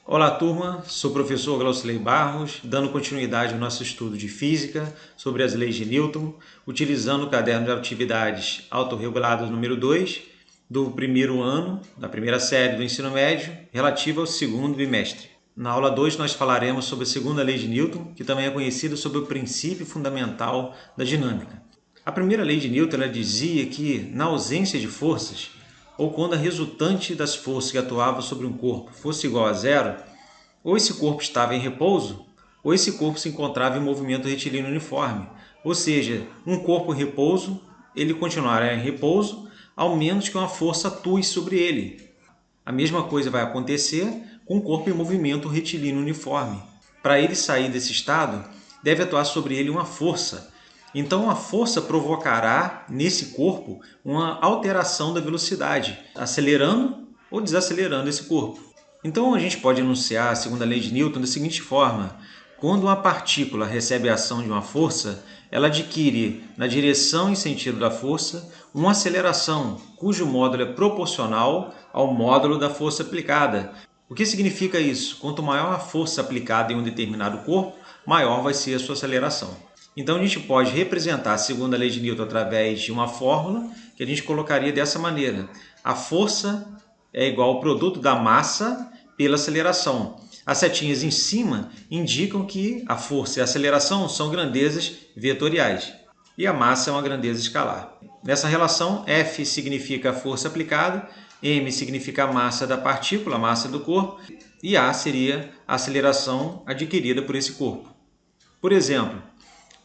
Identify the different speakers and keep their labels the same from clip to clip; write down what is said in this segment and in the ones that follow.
Speaker 1: Olá, turma. Sou o professor Glaucilei Barros, dando continuidade ao nosso estudo de física sobre as leis de Newton, utilizando o caderno de atividades autorreguladas número 2 do primeiro ano, da primeira série do ensino médio, relativa ao segundo bimestre. Na aula 2 nós falaremos sobre a segunda lei de Newton, que também é conhecida sob o princípio fundamental da dinâmica. A primeira lei de Newton ela dizia que, na ausência de forças, ou quando a resultante das forças que atuavam sobre um corpo fosse igual a zero, ou esse corpo estava em repouso, ou esse corpo se encontrava em movimento retilíneo uniforme. Ou seja, um corpo em repouso, ele continuará em repouso, ao menos que uma força atue sobre ele. A mesma coisa vai acontecer com um corpo em movimento retilíneo uniforme. Para ele sair desse estado, deve atuar sobre ele uma força. Então, a força provocará nesse corpo uma alteração da velocidade, acelerando ou desacelerando esse corpo. Então, a gente pode enunciar a segunda lei de Newton da seguinte forma: quando uma partícula recebe a ação de uma força, ela adquire, na direção e sentido da força, uma aceleração, cujo módulo é proporcional ao módulo da força aplicada. O que significa isso? Quanto maior a força aplicada em um determinado corpo, maior vai ser a sua aceleração. Então, a gente pode representar a segunda lei de Newton através de uma fórmula que a gente colocaria dessa maneira: a força é igual ao produto da massa pela aceleração. As setinhas em cima indicam que a força e a aceleração são grandezas vetoriais e a massa é uma grandeza escalar. Nessa relação, F significa a força aplicada, m significa a massa da partícula, a massa do corpo, e a seria a aceleração adquirida por esse corpo. Por exemplo,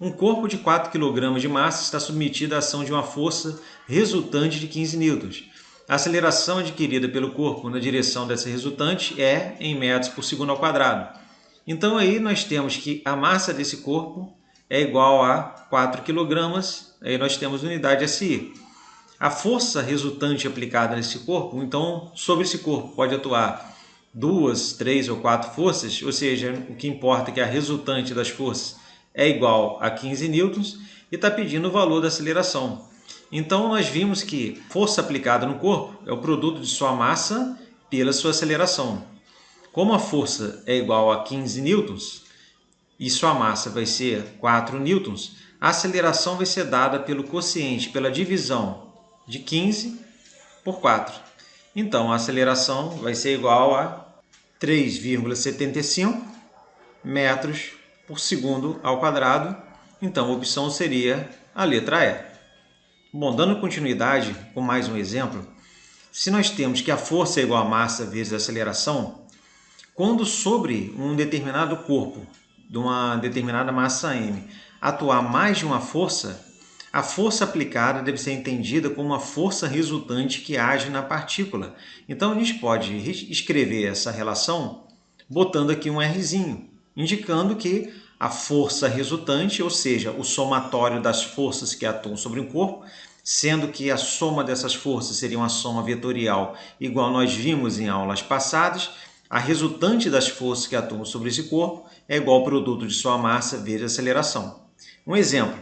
Speaker 1: um corpo de 4 kg de massa está submetido à ação de uma força resultante de 15 newtons. A aceleração adquirida pelo corpo na direção dessa resultante é em metros por segundo ao quadrado. Então aí nós temos que a massa desse corpo é igual a 4 kg, aí nós temos unidade SI. A força resultante aplicada nesse corpo, então sobre esse corpo pode atuar 2, 3 ou 4 forças, ou seja, o que importa é que a resultante das forças é igual a 15 newtons e está pedindo o valor da aceleração. Então, nós vimos que força aplicada no corpo é o produto de sua massa pela sua aceleração. Como a força é igual a 15 newtons e sua massa vai ser 4 newtons, a aceleração vai ser dada pelo quociente, pela divisão de 15 por 4. Então, a aceleração vai ser igual a 3,75 metros por segundo ao quadrado. Então, a opção seria a letra E. Bom, dando continuidade com mais um exemplo, se nós temos que a força é igual a massa vezes a aceleração, quando sobre um determinado corpo, de uma determinada massa m, atuar mais de uma força, a força aplicada deve ser entendida como uma força resultante que age na partícula. Então, a gente pode escrever essa relação botando aqui um Rzinho, indicando que a força resultante, ou seja, o somatório das forças que atuam sobre um corpo, sendo que a soma dessas forças seria uma soma vetorial, igual nós vimos em aulas passadas, a resultante das forças que atuam sobre esse corpo é igual ao produto de sua massa vezes a aceleração. Um exemplo: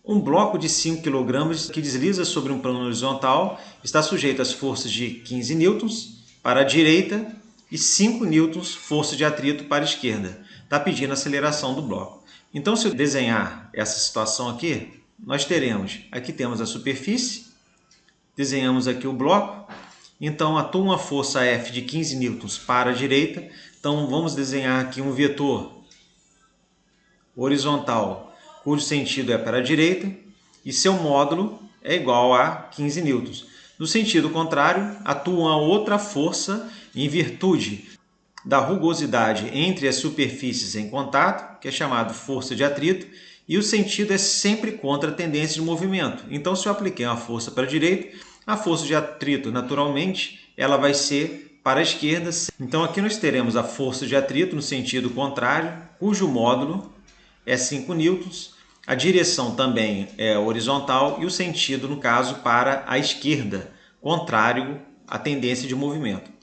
Speaker 1: um bloco de 5 kg que desliza sobre um plano horizontal está sujeito às forças de 15 newtons para a direita e 5 newtons força de atrito para a esquerda. Está pedindo a aceleração do bloco. Então, se eu desenhar essa situação aqui, nós teremos, aqui temos a superfície, desenhamos aqui o bloco, então atua uma força F de 15 newtons para a direita, então vamos desenhar aqui um vetor horizontal, cujo sentido é para a direita, e seu módulo é igual a 15 newtons. No sentido contrário, atua uma outra força em virtude da rugosidade entre as superfícies em contato, que é chamado força de atrito, e o sentido é sempre contra a tendência de movimento. Então, se eu apliquei uma força para a direita, a força de atrito, naturalmente, ela vai ser para a esquerda. Então, aqui nós teremos a força de atrito no sentido contrário, cujo módulo é 5 newtons, a direção também é horizontal e o sentido, no caso, para a esquerda, contrário à tendência de movimento.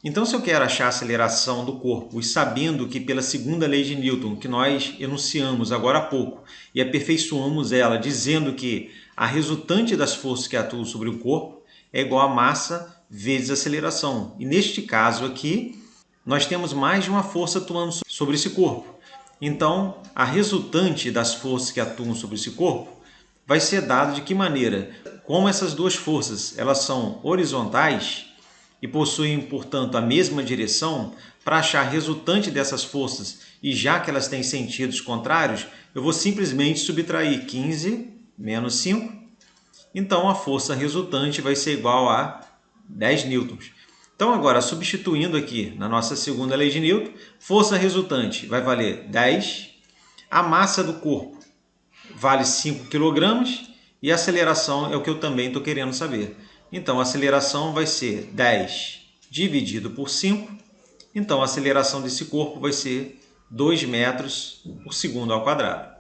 Speaker 1: Então, se eu quero achar a aceleração do corpo e sabendo que pela segunda lei de Newton, que nós enunciamos agora há pouco e aperfeiçoamos ela, dizendo que a resultante das forças que atuam sobre o corpo é igual a massa vezes aceleração. E neste caso aqui, nós temos mais de uma força atuando sobre esse corpo. Então, a resultante das forças que atuam sobre esse corpo vai ser dada de que maneira? Como essas duas forças elas são horizontais e possuem, portanto, a mesma direção, para achar a resultante dessas forças, e já que elas têm sentidos contrários, eu vou simplesmente subtrair 15 menos 5. Então, a força resultante vai ser igual a 10 newtons. Então, agora, substituindo aqui na nossa segunda lei de Newton, força resultante vai valer 10, a massa do corpo vale 5 kg e a aceleração é o que eu também estou querendo saber. Então, a aceleração vai ser 10 dividido por 5. Então, a aceleração desse corpo vai ser 2 metros por segundo ao quadrado.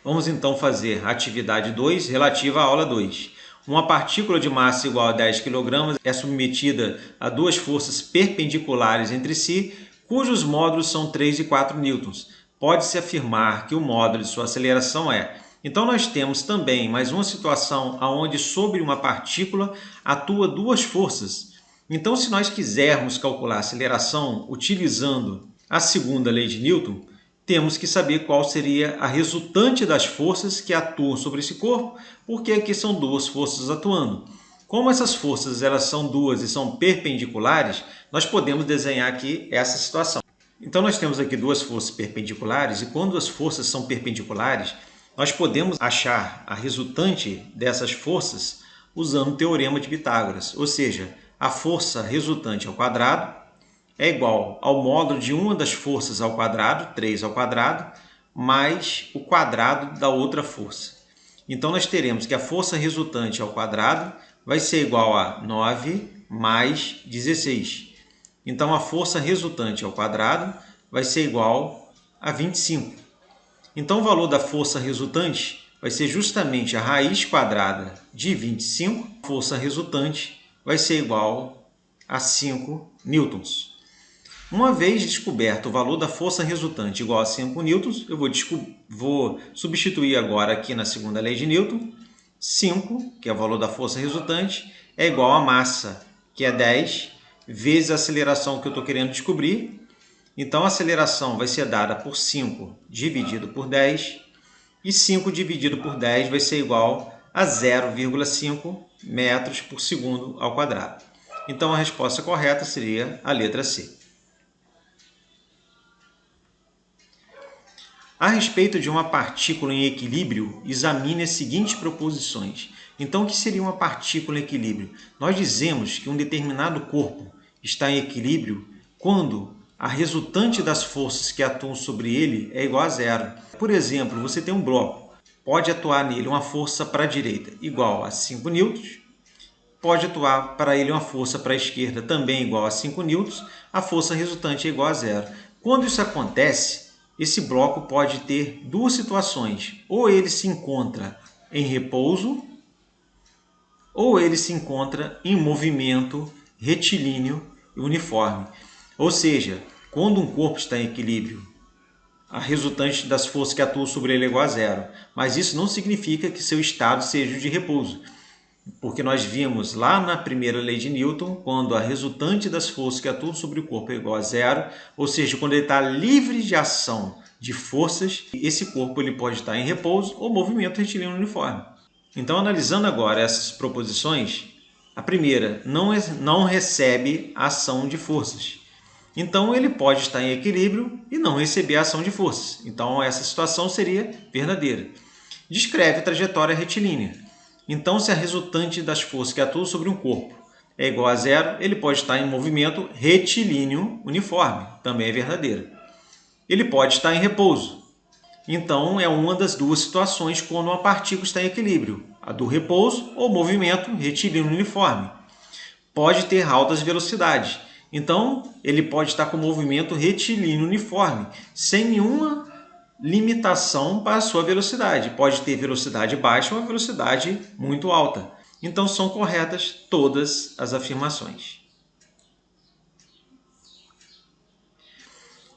Speaker 1: Vamos então fazer a atividade 2 relativa à aula 2. Uma partícula de massa igual a 10 kg é submetida a duas forças perpendiculares entre si, cujos módulos são 3 e 4 newtons. Pode-se afirmar que o módulo de sua aceleração é. Então, nós temos também mais uma situação onde sobre uma partícula atua duas forças. Então, se nós quisermos calcular a aceleração utilizando a segunda lei de Newton, temos que saber qual seria a resultante das forças que atuam sobre esse corpo, porque aqui são duas forças atuando. Como essas forças elas são duas e são perpendiculares, nós podemos desenhar aqui essa situação. Então, nós temos aqui duas forças perpendiculares, e quando as forças são perpendiculares, nós podemos achar a resultante dessas forças usando o teorema de Pitágoras, ou seja, a força resultante ao quadrado é igual ao módulo de uma das forças ao quadrado, 3 ao quadrado, mais o quadrado da outra força. Então, nós teremos que a força resultante ao quadrado vai ser igual a 9 mais 16. Então, a força resultante ao quadrado vai ser igual a 25. Então, o valor da força resultante vai ser justamente a raiz quadrada de 25. A força resultante vai ser igual a 5 newtons. Uma vez descoberto o valor da força resultante igual a 5 newtons, eu vou substituir agora aqui na segunda lei de Newton. 5, que é o valor da força resultante, é igual a massa, que é 10, vezes a aceleração que eu estou querendo descobrir. Então, a aceleração vai ser dada por 5 dividido por 10, e 5 dividido por 10 vai ser igual a 0,5 metros por segundo ao quadrado. Então, a resposta correta seria a letra C. A respeito de uma partícula em equilíbrio, examine as seguintes proposições. Então, o que seria uma partícula em equilíbrio? Nós dizemos que um determinado corpo está em equilíbrio quando a resultante das forças que atuam sobre ele é igual a zero. Por exemplo, você tem um bloco, pode atuar nele uma força para a direita igual a 5 newtons, pode atuar para ele uma força para a esquerda também igual a 5 newtons, a força resultante é igual a zero. Quando isso acontece, esse bloco pode ter duas situações. Ou ele se encontra em repouso, ou ele se encontra em movimento retilíneo e uniforme. Ou seja, quando um corpo está em equilíbrio, a resultante das forças que atuam sobre ele é igual a zero. Mas isso não significa que seu estado seja de repouso. Porque nós vimos lá na primeira lei de Newton, quando a resultante das forças que atuam sobre o corpo é igual a zero, ou seja, quando ele está livre de ação de forças, esse corpo ele pode estar em repouso ou movimento retilíneo uniforme. Então, analisando agora essas proposições, a primeira não recebe a ação de forças. Então, ele pode estar em equilíbrio e não receber a ação de forças. Então, essa situação seria verdadeira. Descreve a trajetória retilínea. Então, se a resultante das forças que atuam sobre um corpo é igual a zero, ele pode estar em movimento retilíneo uniforme, também é verdadeiro. Ele pode estar em repouso. Então, é uma das duas situações quando uma partícula está em equilíbrio, a do repouso ou movimento retilíneo uniforme. Pode ter altas velocidades. Então, ele pode estar com movimento retilíneo uniforme, sem nenhuma limitação para a sua velocidade. Pode ter velocidade baixa ou uma velocidade muito alta. Então, são corretas todas as afirmações.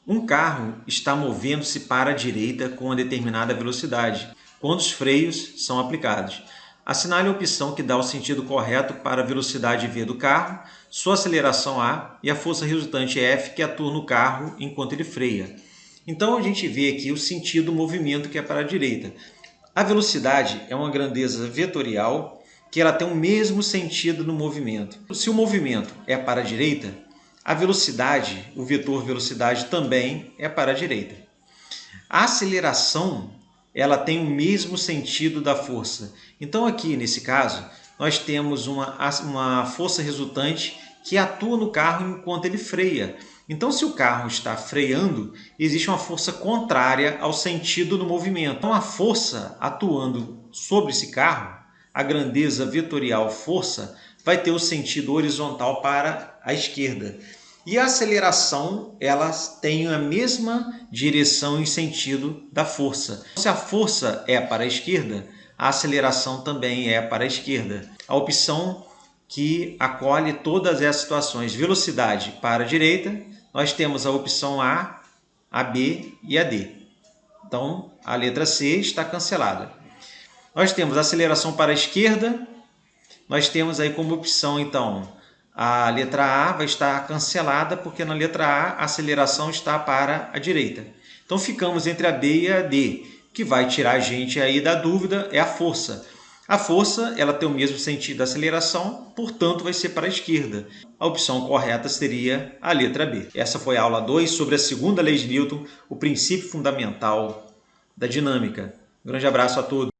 Speaker 1: Um carro está movendo-se para a direita com uma determinada velocidade, quando os freios são aplicados. Assinale a opção que dá o sentido correto para a velocidade V do carro, sua aceleração A e a força resultante F que atua no carro enquanto ele freia. Então a gente vê aqui o sentido do movimento que é para a direita. A velocidade é uma grandeza vetorial que ela tem o mesmo sentido no movimento. Se o movimento é para a direita, a velocidade, o vetor velocidade também é para a direita. A aceleração, ela tem o mesmo sentido da força. Então aqui, nesse caso, nós temos uma força resultante que atua no carro enquanto ele freia. Então, se o carro está freando, existe uma força contrária ao sentido do movimento. Então, a força atuando sobre esse carro, a grandeza vetorial força, vai ter o sentido horizontal para a esquerda. E a aceleração, elas têm a mesma direção e sentido da força. Se a força é para a esquerda, a aceleração também é para a esquerda. A opção que acolhe todas essas situações, velocidade para a direita, nós temos a opção A, a B e a D. Então, a letra C está cancelada. Nós temos aceleração para a esquerda, nós temos aí como opção, então, a letra A vai estar cancelada, porque na letra A a aceleração está para a direita. Então, ficamos entre a B e a D, que vai tirar a gente aí da dúvida, é a força. A força, ela tem o mesmo sentido da aceleração, portanto vai ser para a esquerda. A opção correta seria a letra B. Essa foi a aula 2 sobre a segunda lei de Newton, o princípio fundamental da dinâmica. Um grande abraço a todos.